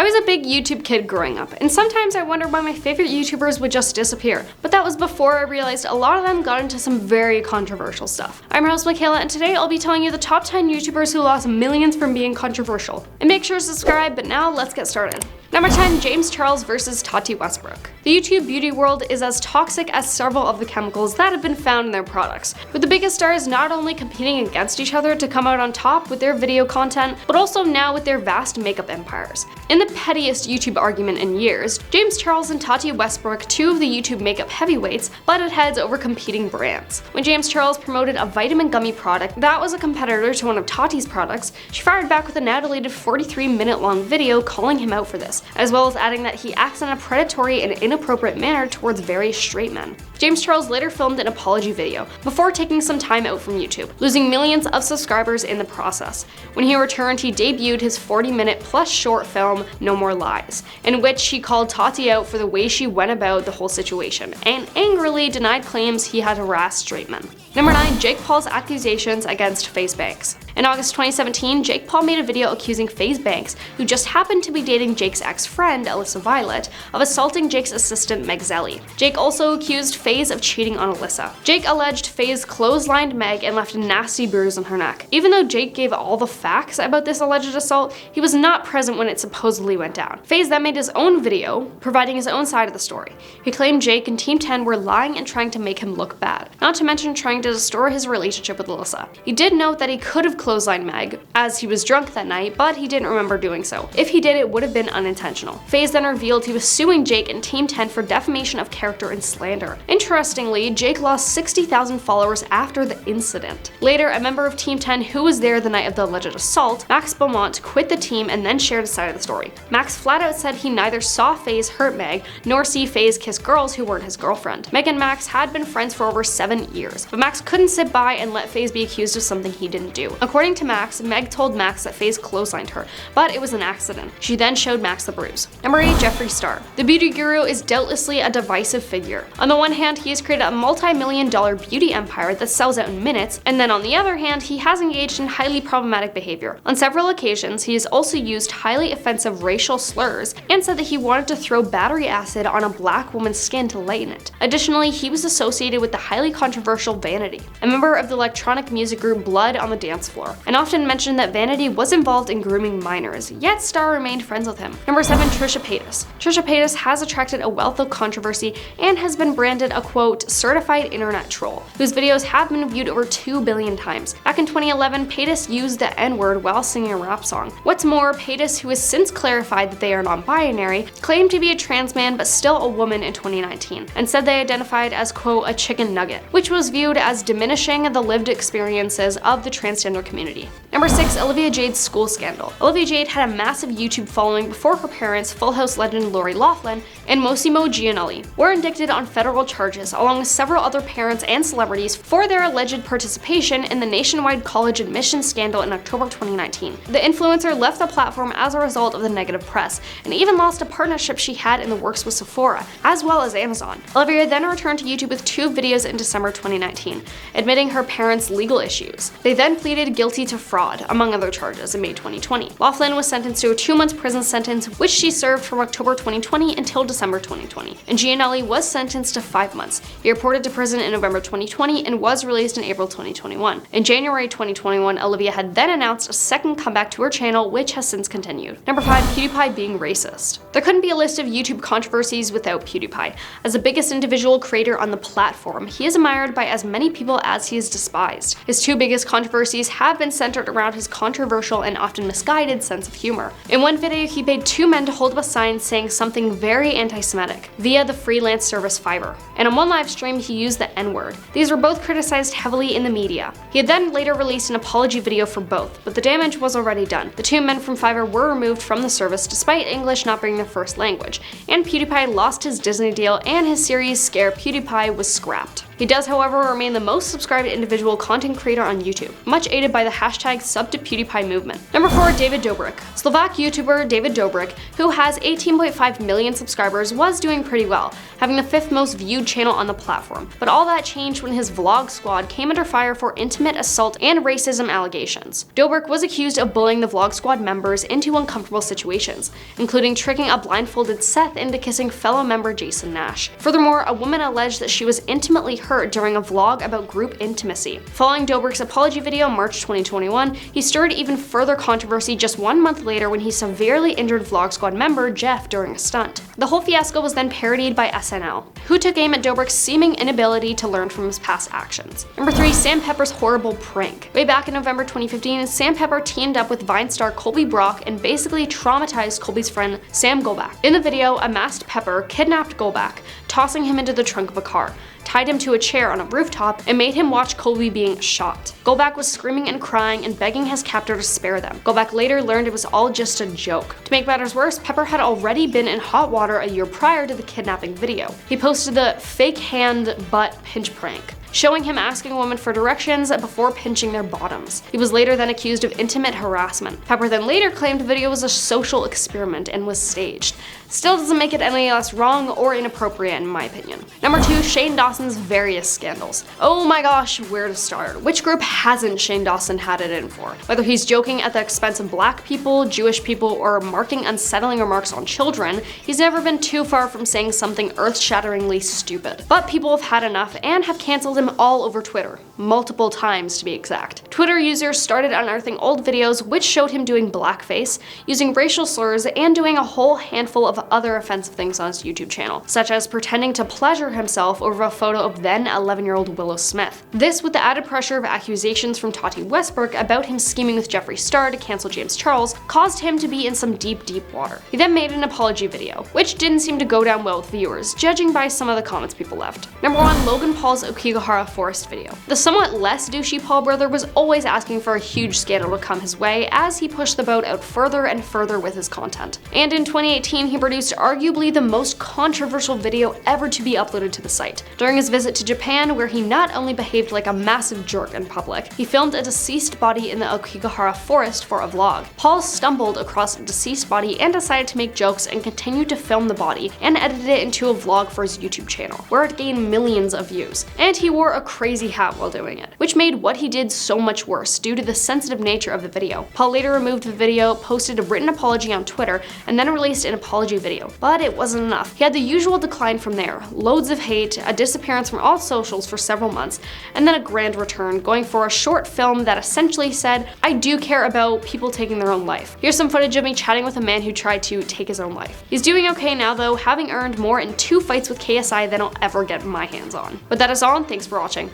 I was a big YouTube kid growing up, and sometimes I wondered why my favorite YouTubers would just disappear, but that was before I realized a lot of them got into some very controversial stuff. I'm your host Michaela, and today I'll be telling you the top 10 YouTubers who lost millions from being controversial. And make sure to subscribe, but now let's get started. Number 10, James Charles versus Tati Westbrook. The YouTube beauty world is as toxic as several of the chemicals that have been found in their products, with the biggest stars not only competing against each other to come out on top with their video content, but also now with their vast makeup empires. In the pettiest YouTube argument in years, James Charles and Tati Westbrook, two of the YouTube makeup heavyweights, butted heads over competing brands. When James Charles promoted a vitamin gummy product that was a competitor to one of Tati's products, she fired back with a now deleted 43-minute long video calling him out for this, as well as adding that he acts in a predatory and inappropriate manner towards very straight men. James Charles later filmed an apology video before taking some time out from YouTube, losing millions of subscribers in the process. When he returned, he debuted his 40-minute plus short film, No More Lies, in which he called Tati out for the way she went about the whole situation, and angrily denied claims he had harassed straight men. Number 9, Jake Paul's accusations against FaZe Banks. In August 2017, Jake Paul made a video accusing FaZe Banks, who just happened to be dating Jake's ex-friend, Alyssa Violet, of assaulting Jake's assistant Meg Zelly. Jake also accused FaZe of cheating on Alyssa. Jake alleged FaZe clotheslined Meg and left a nasty bruise on her neck. Even though Jake gave all the facts about this alleged assault, he was not present when it supposedly went down. FaZe then made his own video, providing his own side of the story. He claimed Jake and Team 10 were lying and trying to make him look bad, not to mention trying to destroy his relationship with Alyssa. He did note that he could have clotheslined Meg, as he was drunk that night, but he didn't remember doing so. If he did, it would have been unintentional. FaZe then revealed he was suing Jake and Team 10 for defamation of character and slander. Interestingly, Jake lost 60,000 followers after the incident. Later, a member of Team 10 who was there the night of the alleged assault, Max Beaumont, quit the team and then shared his side of the story. Max flat out said he neither saw FaZe hurt Meg, nor see FaZe kiss girls who weren't his girlfriend. Meg and Max had been friends for over 7 years, but Max couldn't sit by and let FaZe be accused of something he didn't do. According to Max, Meg told Max that FaZe clotheslined her, but it was an accident. She then showed Max the bruise. Number 8, Jeffree Star. The beauty guru is doubtlessly a divisive figure. On the one hand, he has created a multi-million-dollar beauty empire that sells out in minutes, and then on the other hand, he has engaged in highly problematic behavior. On several occasions, he has also used highly offensive racial slurs and said that he wanted to throw battery acid on a black woman's skin to lighten it. Additionally, he was associated with the highly controversial Vanity, a member of the electronic music group Blood on the Dance Floor, and often mentioned that Vanity was involved in grooming minors, yet Star remained friends with him. Number 7, Trisha Paytas. Trisha Paytas has attracted a wealth of controversy and has been branded a quote, certified internet troll, whose videos have been viewed over 2 billion times. Back in 2011, Paytas used the N-word while singing a rap song. What's more, Paytas, who has since clarified that they are non-binary, claimed to be a trans man but still a woman in 2019, and said they identified as quote, a chicken nugget, which was viewed as diminishing the lived experiences of the transgender community. Number 6, Olivia Jade's school scandal. Olivia Jade had a massive YouTube following before her parents, Full House legend Lori Loughlin and Mossimo Giannelli, were indicted on federal charges, along with several other parents and celebrities, for their alleged participation in the nationwide college admissions scandal in October 2019. The influencer left the platform as a result of the negative press, and even lost a partnership she had in the works with Sephora, as well as Amazon. Olivia then returned to YouTube with 2 videos in December 2019, admitting her parents' legal issues. They then pleaded guilty to fraud, among other charges, in May 2020. Loughlin was sentenced to a 2-month prison sentence, which she served from October 2020 until December 2020. And Giannelli was sentenced to 5 months. He reported to prison in November 2020 and was released in April 2021. In January 2021, Olivia had then announced a second comeback to her channel, which has since continued. Number 5, PewDiePie being racist. There couldn't be a list of YouTube controversies without PewDiePie. As the biggest individual creator on the platform, he is admired by as many people as he is despised. His 2 biggest controversies have been centered around his controversial and often misguided sense of humor. In one video, he paid 2 men to hold up a sign saying something very anti-Semitic via the freelance service Fiverr. And on one live stream, he used the N-word. These were both criticized heavily in the media. He had then later released an apology video for both, but the damage was already done. The 2 men from Fiverr were removed from the service despite English not being their first language, and PewDiePie lost his Disney deal and his series Scare PewDiePie was scrapped. He does, however, remain the most subscribed individual content creator on YouTube, much aided by by the hashtag #SubToPewDiePie movement. Number 4, David Dobrik. Slovak YouTuber David Dobrik, who has 18.5 million subscribers, was doing pretty well, having the 5th most viewed channel on the platform. But all that changed when his vlog squad came under fire for intimate assault and racism allegations. Dobrik was accused of bullying the vlog squad members into uncomfortable situations, including tricking a blindfolded Seth into kissing fellow member Jason Nash. Furthermore, a woman alleged that she was intimately hurt during a vlog about group intimacy. Following Dobrik's apology video in March 2021, he stirred even further controversy just 1 month later when he severely injured vlog squad member Jeff during a stunt. The whole fiasco was then parodied by SNL, who took aim at Dobrik's seeming inability to learn from his past actions. Number 3, Sam Pepper's horrible prank. Way back in November 2015, Sam Pepper teamed up with Vine star Colby Brock and basically traumatized Colby's friend Sam Golbak. In the video, a masked Pepper kidnapped Golbak, tossing him into the trunk of a car, tied him to a chair on a rooftop, and made him watch Colby being shot. Golbak was screaming and crying and begging his captor to spare them. Golbak later learned it was all just a joke. To make matters worse, Pepper had already been in hot water a year prior to the kidnapping video. He posted the fake hand butt pinch prank, showing him asking a woman for directions before pinching their bottoms. He was later then accused of intimate harassment. Pepper then later claimed the video was a social experiment and was staged. Still doesn't make it any less wrong or inappropriate in my opinion. Number 2, Shane Dawson's various scandals. Oh my gosh, where to start? Which group hasn't Shane Dawson had it in for? Whether he's joking at the expense of black people, Jewish people, or marking unsettling remarks on children, he's never been too far from saying something earth-shatteringly stupid. But people have had enough and have canceled him all over Twitter, multiple times to be exact. Twitter users started unearthing old videos which showed him doing blackface, using racial slurs, and doing a whole handful of other offensive things on his YouTube channel, such as pretending to pleasure himself over a photo of then 11-year-old Willow Smith. This, with the added pressure of accusations from Tati about him scheming with Jeffree Star to cancel James Charles, caused him to be in some deep water. He then made an apology video, which didn't seem to go down well with viewers, judging by some of the comments people left. Number 1, Logan Paul's Okigahara Forest video. The somewhat less douchey Paul brother was always asking for a huge scandal to come his way as he pushed the boat out further and further with his content. And in 2018, he produced arguably the most controversial video ever to be uploaded to the site. During his visit to Japan, where he not only behaved like a massive jerk in public, he filmed a deceased body in the Okigahara forest for a vlog. Paul stumbled across a deceased body and decided to make jokes and continued to film the body and edited it into a vlog for his YouTube channel, where it gained millions of views. And he wore a crazy hat while doing it, which made what he did so much worse due to the sensitive nature of the video. Paul later removed the video, posted a written apology on Twitter, and then released an apology video. But it wasn't enough. He had the usual decline from there, loads of hate, a disappearance from all socials for several months, and then a grand return, going for a short film that essentially said, "I do care about people taking their own life." Here's some footage of me chatting with a man who tried to take his own life. He's doing okay now though, having earned more in 2 fights with KSI than I'll ever get my hands on. But that is all, and thanks for watching.